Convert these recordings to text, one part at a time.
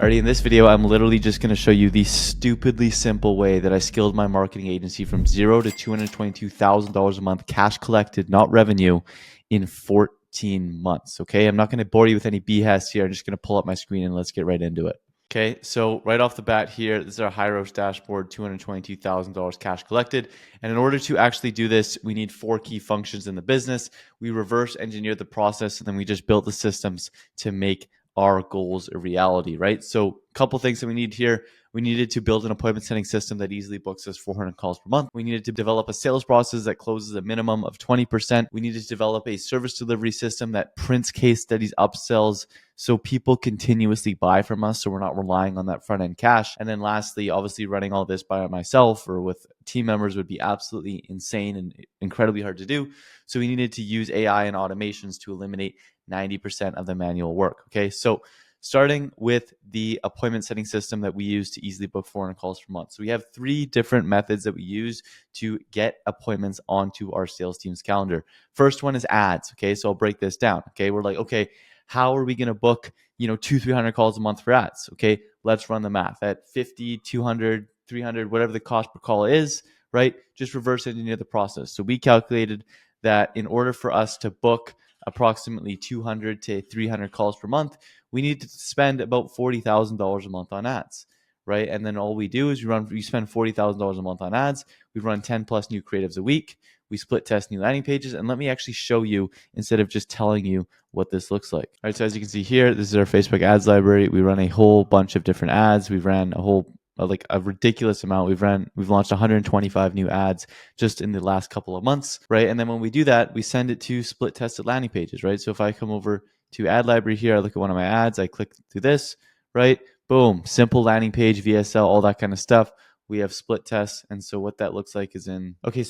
Alrighty, in this video, I'm literally just going to show you the stupidly simple way that I scaled my marketing agency from $0 to $222,000 a month, cash collected, not revenue, in 14 months. Okay, I'm not going to bore you with any BS here. I'm just going to pull up my screen and let's get right into it. Okay, so right off the bat here, this is our high roast dashboard, $222,000 cash collected. And in order to actually do this, we need 4 key functions in the business. We reverse engineered the process, and then we just built the systems to make our goals a reality, right? So a couple things that we need here. We needed to build an appointment setting system that easily books us 400 calls per month. We needed to develop a sales process that closes a minimum of 20%. We needed to develop a service delivery system that prints case studies, upsells, so people continuously buy from us, so we're not relying on that front end cash. And then lastly, obviously running all this by myself or with team members would be absolutely insane and incredibly hard to do. So we needed to use AI and automations to eliminate 90% of the manual work. Okay, so starting with the appointment setting system that we use to easily book 400 calls per month. So we have 3 different methods that we use to get appointments onto our sales team's calendar. First one is ads. Okay, so I'll break this down. Okay, we're like, okay, how are we going to book 200-300 calls a month for ads? Okay, let's run the math at 50, 200, 300, whatever the cost per call is, right? Just reverse engineer the process. So we calculated that in order for us to book approximately 200 to 300 calls per month, we need to spend about $40,000 a month on ads, right? And then all we do is we spend $40,000 a month on ads. We run 10 plus new creatives a week. We split test new landing pages. And let me actually show you instead of just telling you what this looks like. All right, so as you can see here, this is our Facebook ads library. We run a whole bunch of different ads. We ran a ridiculous amount. We've launched 125 new ads just in the last couple of months, right? And then when we do that, we send it to split tested landing pages, right? So if I come over to ad library here, I look at one of my ads, I click through this, right? Boom, simple landing page, VSL, all that kind of stuff. We have split tests. And so what that looks like is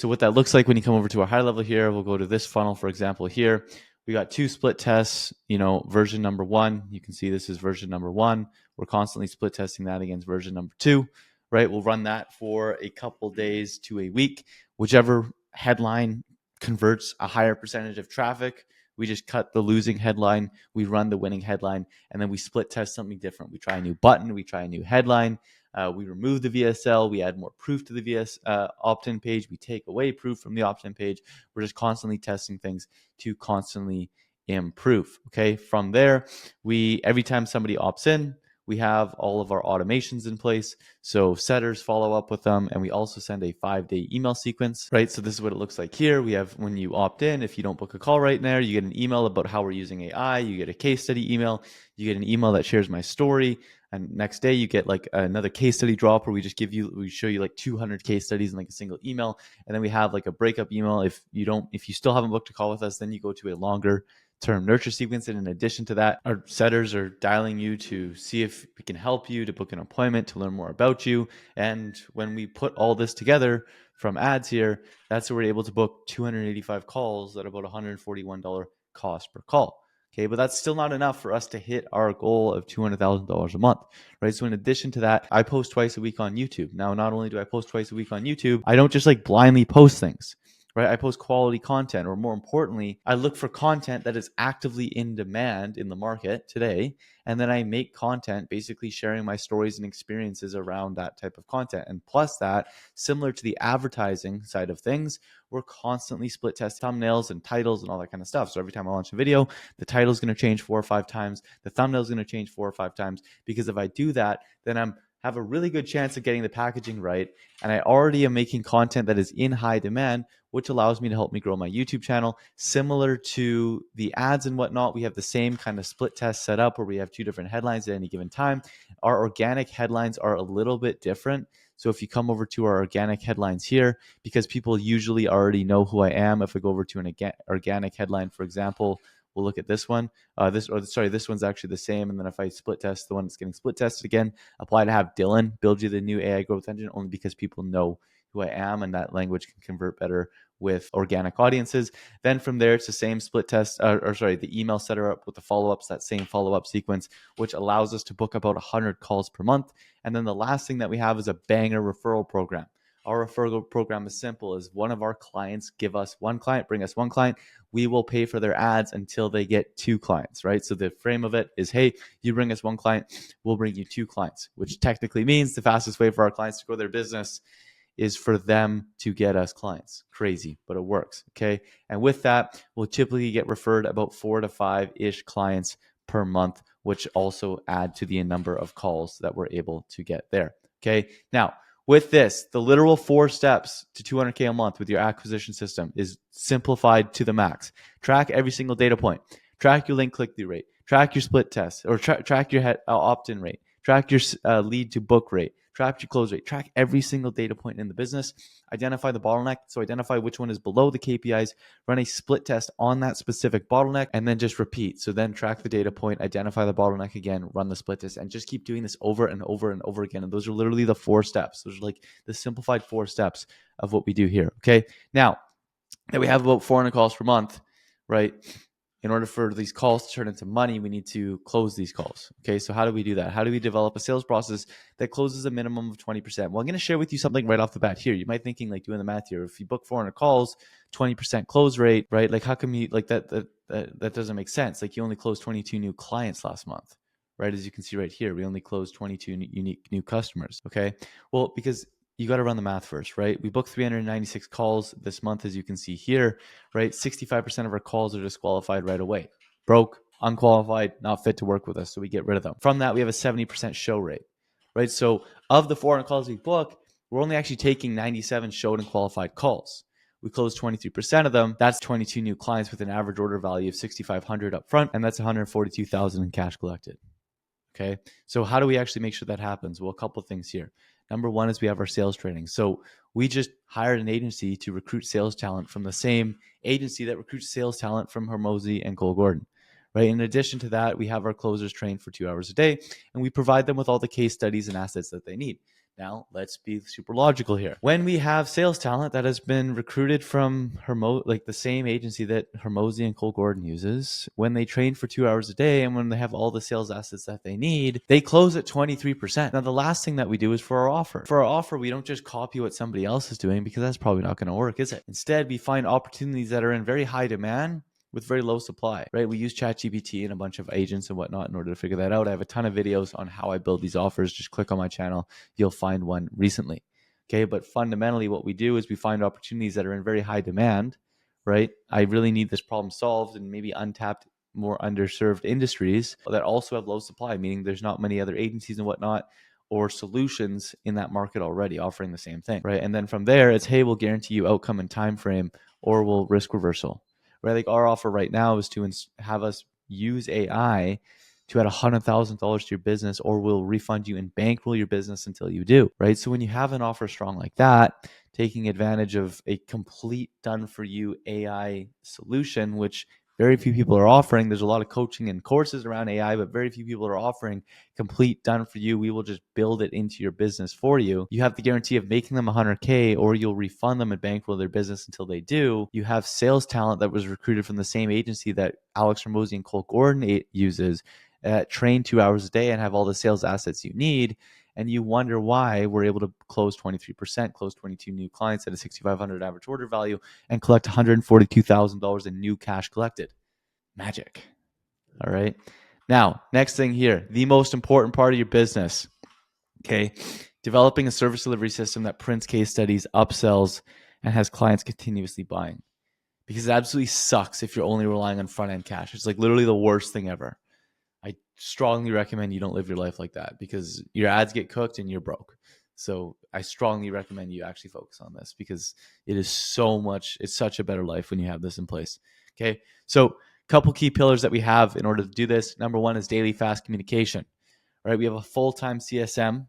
what that looks like when you come over to our high level here, we'll go to this funnel, for example, here. We got 2 split tests, version number 1. You can see this is version number 1. We're constantly split testing that against version number 2, right? We'll run that for a couple days to a week. Whichever headline converts a higher percentage of traffic, we just cut the losing headline, we run the winning headline, and then we split test something different. We try a new button, we try a new headline, we remove the VSL, we add more proof to the opt-in page, we take away proof from the opt-in page. We're just constantly testing things to constantly improve. Okay, from there, every time somebody opts in, we have all of our automations in place. So setters follow up with them, and we also send a 5-day email sequence, right? So this is what it looks like here. We have, when you opt in, if you don't book a call right there, you get an email about how we're using AI. You get a case study email. You get an email that shares my story. And next day you get like another case study drop where we show you like 200 case studies in like a single email. And then we have like a breakup email. If you still haven't booked a call with us, then you go to a longer term nurture sequence. And in addition to that, our setters are dialing you to see if we can help you to book an appointment, to learn more about you. And when we put all this together from ads here, that's where we're able to book 285 calls at about $141 cost per call. Okay, but that's still not enough for us to hit our goal of $200,000 a month, right? So in addition to that, I post twice a week on YouTube. Now, not only do I post twice a week on YouTube, I don't just like blindly post things, right? I post quality content, or more importantly, I look for content that is actively in demand in the market today. And then I make content basically sharing my stories and experiences around that type of content. And plus that, similar to the advertising side of things, we're constantly split test thumbnails and titles and all that kind of stuff. So every time I launch a video, the title is going to change 4 or 5 times. The thumbnail is going to change 4 or 5 times, because if I do that, then have a really good chance of getting the packaging right. And I already am making content that is in high demand, which allows me to help me grow my YouTube channel. Similar to the ads and whatnot, we have the same kind of split test set up where we have 2 different headlines at any given time. Our organic headlines are a little bit different. So if you come over to our organic headlines here, because people usually already know who I am, if we go over to an organic headline, for example, we'll look at this one. This one's actually the same. And then if I split test the one that's getting split tested again, apply to have Dylan build you the new AI growth engine, only because people know who I am, and that language can convert better with organic audiences. Then from there, it's the same split test, the email setter up with the follow-ups, that same follow-up sequence, which allows us to book about 100 calls per month. And then the last thing that we have is a banger referral program. Our referral program is simple: is one of our clients give us one client, bring us one client, we will pay for their ads until they get 2 clients, right? So the frame of it is, hey, you bring us one client, we'll bring you 2 clients, which technically means the fastest way for our clients to grow their business is for them to get us clients. Crazy, but it works. Okay. And with that, we'll typically get referred about 4 to 5-ish clients per month, which also add to the number of calls that we're able to get there. Okay. Now, with this, the literal 4 steps to 200K a month with your acquisition system is simplified to the max. Track every single data point. Track your link click through rate. Track your split test, or track your opt-in rate. Track your lead to book rate. Track your close rate. Track every single data point in the business. Identify the bottleneck. So identify which one is below the KPIs. Run a split test on that specific bottleneck, and then just repeat. So then track the data point, identify the bottleneck again, run the split test, and just keep doing this over and over and over again. And those are literally the 4 steps. Those are like the simplified 4 steps of what we do here. Okay. Now that we have about 400 calls per month, right? In order for these calls to turn into money, we need to close these calls. Okay, so how do we do that? How do we develop a sales process that closes a minimum of 20%? Well, I'm going to share with you something right off the bat here. You might be thinking, like, doing the math here. If you book 400 calls, 20% close rate, right? Like, how come you like that doesn't make sense? Like, you only closed 22 new clients last month, right? As you can see right here, we only closed 22 unique new customers. Okay, well, because you got to run the math first, right? We booked 396 calls this month, as you can see here, right? 65% of our calls are disqualified right away. Broke, unqualified, not fit to work with us. So we get rid of them. From that, we have a 70% show rate, right? So of the 400 calls we book, we're only actually taking 97 showed and qualified calls. We close 23% of them. That's 22 new clients with an average order value of 6,500 up front, and that's 142,000 in cash collected. Okay. So how do we actually make sure that happens? Well, a couple of things here. Number one is we have our sales training. So we just hired an agency to recruit sales talent from the same agency that recruits sales talent from Hormozy and Cole Gordon. Right. In addition to that, we have our closers trained for 2 hours a day, and we provide them with all the case studies and assets that they need. Now, let's be super logical here. When we have sales talent that has been recruited from like the same agency that Hormozy and Cole Gordon uses, when they train for 2 hours a day and when they have all the sales assets that they need, they close at 23%. Now, the last thing that we do is for our offer. For our offer, we don't just copy what somebody else is doing, because that's probably not going to work, is it? Instead, we find opportunities that are in very high demand with very low supply, right? We use ChatGPT and a bunch of agents and whatnot in order to figure that out. I have a ton of videos on how I build these offers. Just click on my channel. You'll find one recently. Okay. But fundamentally, what we do is we find opportunities that are in very high demand, right? I really need this problem solved, and maybe untapped, more underserved industries that also have low supply, meaning there's not many other agencies and whatnot or solutions in that market already offering the same thing, right? And then from there, it's, hey, we'll guarantee you outcome and time frame, or we'll risk reversal. Right? Like, our offer right now is to have us use AI to add $100,000 to your business, or we'll refund you and bankroll your business until you do. Right? So when you have an offer strong like that, taking advantage of a complete done for you AI solution, which very few people are offering. There's a lot of coaching and courses around AI, but very few people are offering complete done for you. We will just build it into your business for you. You have the guarantee of making them 100K, or you'll refund them and bankroll their business until they do. You have sales talent that was recruited from the same agency that Alex Hormozy and Cole Gordon uses, train 2 hours a day and have all the sales assets you need. And you wonder why we're able to close 23%, close 22 new clients at a 6,500 average order value, and collect $142,000 in new cash collected. Magic. All right. Now, next thing here, the most important part of your business. Okay. Developing a service delivery system that prints case studies, upsells, and has clients continuously buying. Because it absolutely sucks if you're only relying on front end cash. It's like literally the worst thing ever. I strongly recommend you don't live your life like that, because your ads get cooked and you're broke. So I strongly recommend you actually focus on this, because it is it's such a better life when you have this in place. Okay. So couple key pillars that we have in order to do this. Number one is daily fast communication, right? We have a full-time CSM,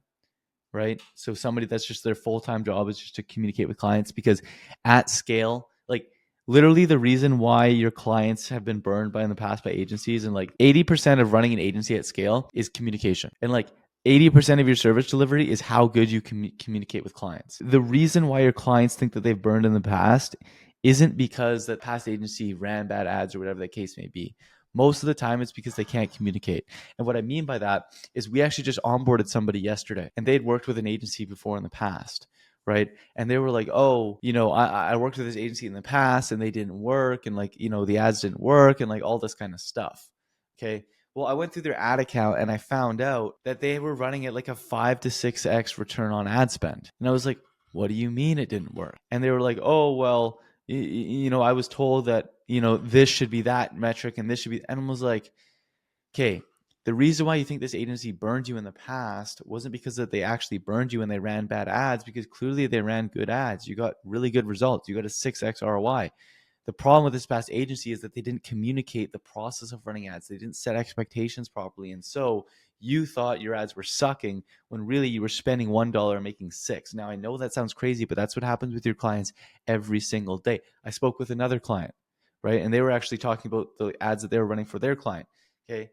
right? So somebody that's just their full-time job is just to communicate with clients, because at scale, like, literally the reason why your clients have been burned in the past by agencies, and like 80% of running an agency at scale is communication. And like 80% of your service delivery is how good you communicate with clients. The reason why your clients think that they've burned in the past isn't because that past agency ran bad ads or whatever the case may be. Most of the time, it's because they can't communicate. And what I mean by that is, we actually just onboarded somebody yesterday, and they'd worked with an agency before in the past, right? And they were like, oh, I worked with this agency in the past and they didn't work. And like, the ads didn't work and like all this kind of stuff. Okay. Well, I went through their ad account and I found out that they were running at like a 5 to 6x return on ad spend. And I was like, what do you mean it didn't work? And they were like, oh, well, I was told that, this should be that metric and this should be, and I was like, okay, the reason why you think this agency burned you in the past wasn't because that they actually burned you and they ran bad ads, because clearly they ran good ads. You got really good results. You got a 6x ROI. The problem with this past agency is that they didn't communicate the process of running ads. They didn't set expectations properly. And so you thought your ads were sucking when really you were spending $1 and making six. Now, I know that sounds crazy, but that's what happens with your clients every single day. I spoke with another client, right? And they were actually talking about the ads that they were running for their client. Okay.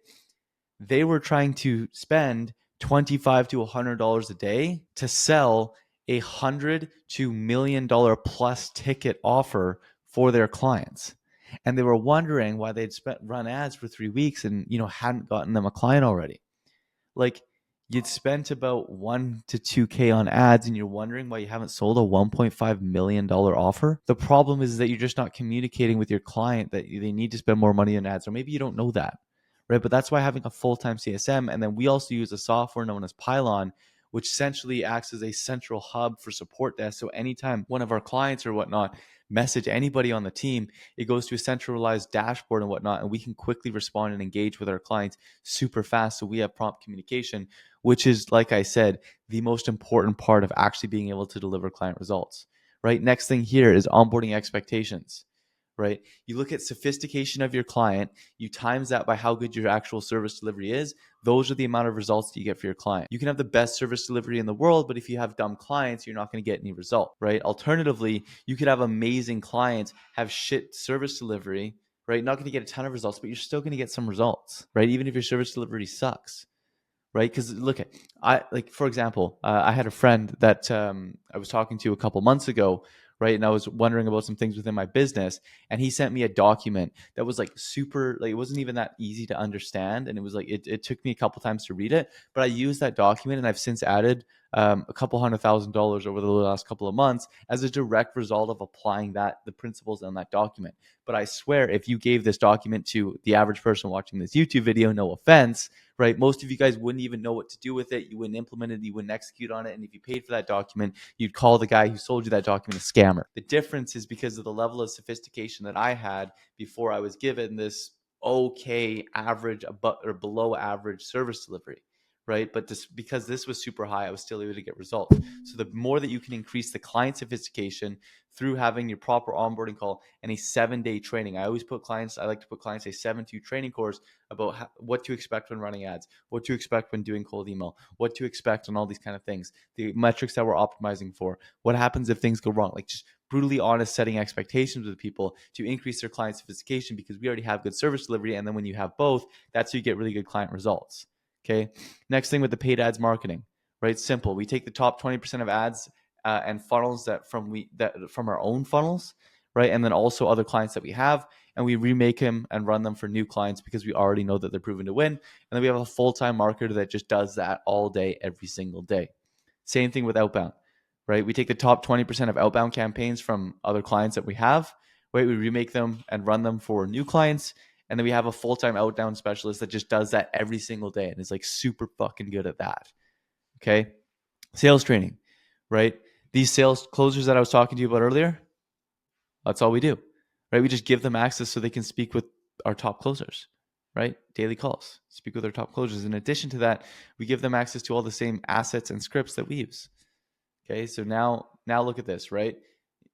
They were trying to spend $25 to $100 a day to sell $100 to $1 million plus ticket offer for their clients. And they were wondering why they'd run ads for 3 weeks and, hadn't gotten them a client already. Like, you'd spent about 1 to 2K on ads and you're wondering why you haven't sold a $1.5 million offer. The problem is that you're just not communicating with your client that they need to spend more money on ads, or maybe you don't know that, right? But that's why having a full-time CSM, and then we also use a software known as Pylon, which essentially acts as a central hub for support desk. So anytime one of our clients or whatnot message anybody on the team, it goes to a centralized dashboard and whatnot, and we can quickly respond and engage with our clients super fast. So we have prompt communication, which is, like I said, the most important part of actually being able to deliver client results, right? Next thing here is onboarding expectations, right? You look at sophistication of your client, you times that by how good your actual service delivery is. Those are the amount of results that you get for your client. You can have the best service delivery in the world, but if you have dumb clients, you're not going to get any result, right? Alternatively, you could have amazing clients, have shit service delivery, right? Not going to get a ton of results, but you're still going to get some results, right? Even if your service delivery sucks, right? Because look at, for example, I had a friend that I was talking to a couple months ago, right? And I was wondering about some things within my business, and he sent me a document that was like super, like it wasn't even that easy to understand, and it was like it took me a couple times to read it, but I used that document, and I've since added a couple $100,000 over the last couple of months as a direct result of applying the principles on that document. But I swear, if you gave this document to the average person watching this YouTube video, no offense, right? Most of you guys wouldn't even know what to do with it. You wouldn't implement it. You wouldn't execute on it. And if you paid for that document, you'd call the guy who sold you that document a scammer. The difference is because of the level of sophistication that I had before I was given this okay average or below average service delivery, right? But because this was super high, I was still able to get results. So the more that you can increase the client sophistication through having your proper onboarding call and a 7-day training. I like to put clients a 7-2 training course about what to expect when running ads, what to expect when doing cold email, what to expect on all these kind of things, the metrics that we're optimizing for, what happens if things go wrong, like just brutally honest setting expectations with people to increase their client sophistication, because we already have good service delivery. And then when you have both, that's how you get really good client results. Okay. Next thing with the paid ads marketing, right? Simple. We take the top 20% of ads and funnels from our own funnels, right? And then also other clients that we have, and we remake them and run them for new clients because we already know that they're proven to win. And then we have a full-time marketer that just does that all day, every single day. Same thing with outbound, right? We take the top 20% of outbound campaigns from other clients that we have, right? We remake them and run them for new clients. And then we have a full-time outbound specialist that just does that every single day and is like super fucking good at that. Okay. Sales training, right? These sales closers that I was talking to you about earlier, that's all we do, right? We just give them access so they can speak with our top closers, right? Daily calls, speak with our top closers. In addition to that, we give them access to all the same assets and scripts that we use. Okay. So now look at this, right?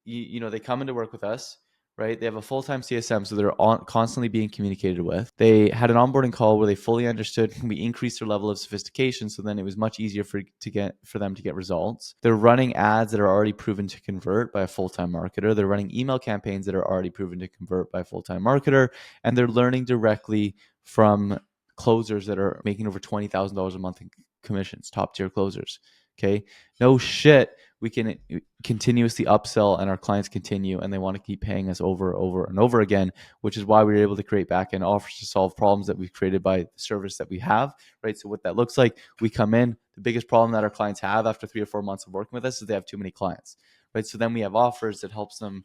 They come into work with us, right? They have a full-time CSM, so they're constantly being communicated with. They had an onboarding call where they fully understood, and we increased their level of sophistication, so then it was much easier for them to get results. They're running ads that are already proven to convert by a full-time marketer. They're running email campaigns that are already proven to convert by a full-time marketer, and they're learning directly from closers that are making over $20,000 a month in commissions, top-tier closers. Okay. No shit. We can continuously upsell and our clients continue and they want to keep paying us over and over again, which is why we were able to create back-end offers to solve problems that we've created by the service that we have, right? So what that looks like, we come in, the biggest problem that our clients have after 3 or 4 months of working with us is they have too many clients, right? So then we have offers that helps them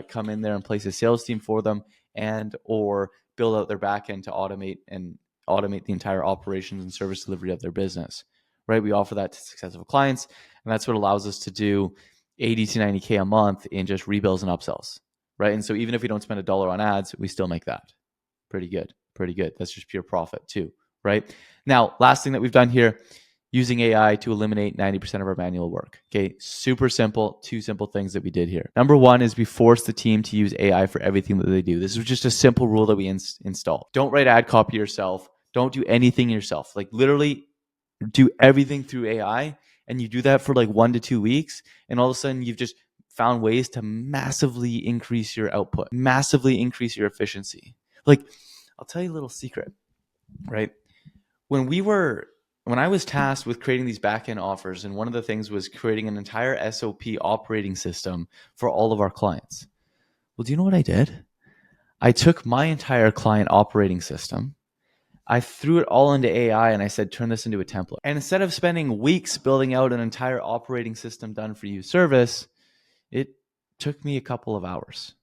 come in there and place a sales team for them and or build out their back-end to automate the entire operations and service delivery of their business, right? We offer that to successful clients, and that's what allows us to do 80 to 90K a month in just rebills and upsells, right? And so even if we don't spend $1 on ads, we still make that. Pretty good. That's just pure profit too, right? Now, last thing that we've done here, using AI to eliminate 90% of our manual work. Okay, super simple, 2 simple things that we did here. Number 1 is we forced the team to use AI for everything that they do. This was just a simple rule that we installed. Don't write ad copy yourself. Don't do anything yourself. Like literally do everything through AI, and you do that for like 1 to 2 weeks, and all of a sudden you've just found ways to massively increase your output, massively increase your efficiency. Like, I'll tell you a little secret, right? When I was tasked with creating these back-end offers, and one of the things was creating an entire SOP operating system for all of our clients. Well, do you know what I did? I took my entire client operating system, I threw it all into AI, and I said, turn this into a template. And instead of spending weeks building out an entire operating system done for you service, it took me a couple of hours.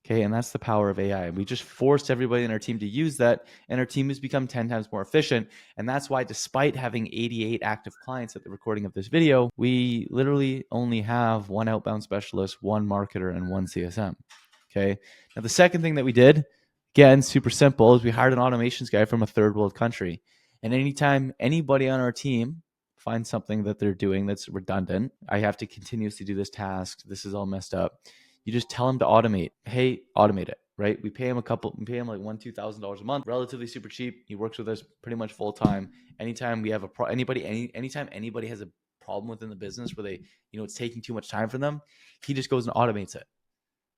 Okay. And that's the power of AI. We just forced everybody in our team to use that, and our team has become 10 times more efficient. And that's why, despite having 88 active clients at the recording of this video, we literally only have 1 outbound specialist, 1 marketer, and 1 CSM. Okay. Now, the second thing that we did, again, super simple, is we hired an automations guy from a third world country. And anytime anybody on our team finds something that they're doing that's redundant, I have to continuously do this task, this is all messed up, you just tell him to automate. Hey, automate it, right? We pay him like $1,000-$2,000 a month, relatively super cheap. He works with us pretty much full time. Anytime we have anytime anybody has a problem within the business where they, it's taking too much time for them, he just goes and automates it,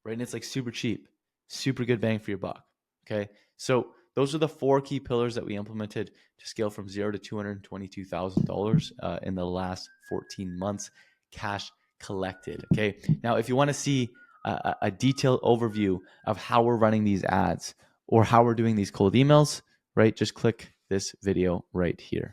right? And it's like super cheap, super good bang for your buck. Okay. So those are the 4 key pillars that we implemented to scale from 0 to $222,000 in the last 14 months, cash collected. Okay. Now, if you want to see a detailed overview of how we're running these ads or how we're doing these cold emails, right, just click this video right here.